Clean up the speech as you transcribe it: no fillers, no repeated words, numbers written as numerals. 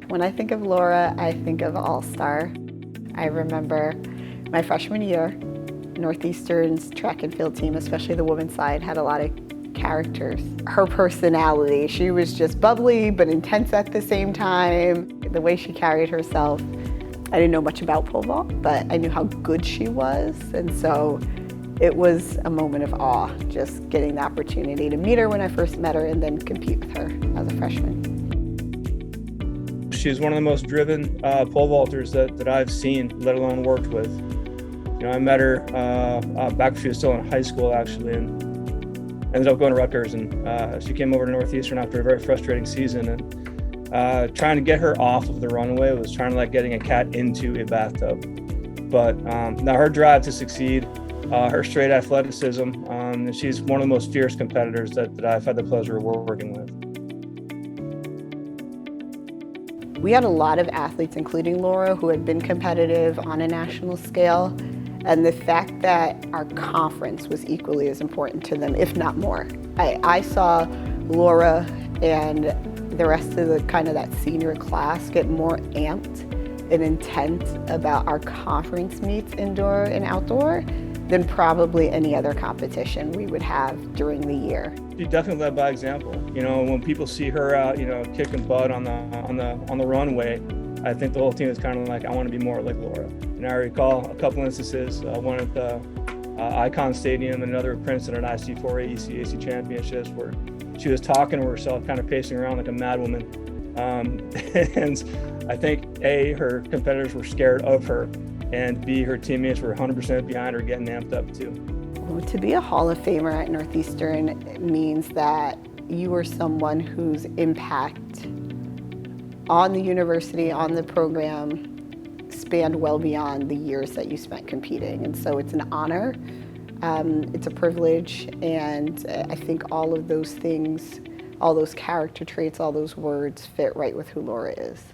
When I think of Laura, I think of all-star. I remember my freshman year, Northeastern's track and field team, especially the women's side, had a lot of characters. Her personality, she was just bubbly but intense at the same time. The way she carried herself, I didn't know much about pole vault, but I knew how good she was, and so it was a moment of awe just getting the opportunity to meet her when I first met her and then compete with her as a freshman. She's one of the most driven pole vaulters that I've seen, let alone worked with. You know, I met her back when she was still in high school, actually, and ended up going to Rutgers. And she came over to Northeastern after a very frustrating season. And trying to get her off of the runway was trying to like getting a cat into a bathtub. But now her drive to succeed, her straight athleticism, and she's one of the most fierce competitors that I've had the pleasure of working with. We had a lot of athletes, including Laura, who had been competitive on a national scale, and the fact that our conference was equally as important to them, if not more. I saw Laura and the rest of that senior class get more amped and intent about our conference meets, indoor and outdoor, than probably any other competition we would have during the year. She definitely led by example. You know, when people see her out, you know, kicking butt on the runway, I think the whole team is kind of like, I want to be more like Laura. And I recall a couple instances, one at the Icon Stadium and another at Princeton at IC4A ECAC championships, where she was talking to herself, kind of pacing around like a madwoman. And I think A, her competitors were scared of her, and B, her teammates were 100% behind her, getting amped up too. Well, to be a Hall of Famer at Northeastern means that you are someone whose impact on the university, on the program, spanned well beyond the years that you spent competing. And so it's an honor, it's a privilege, and I think all of those things, all those character traits, all those words fit right with who Laura is.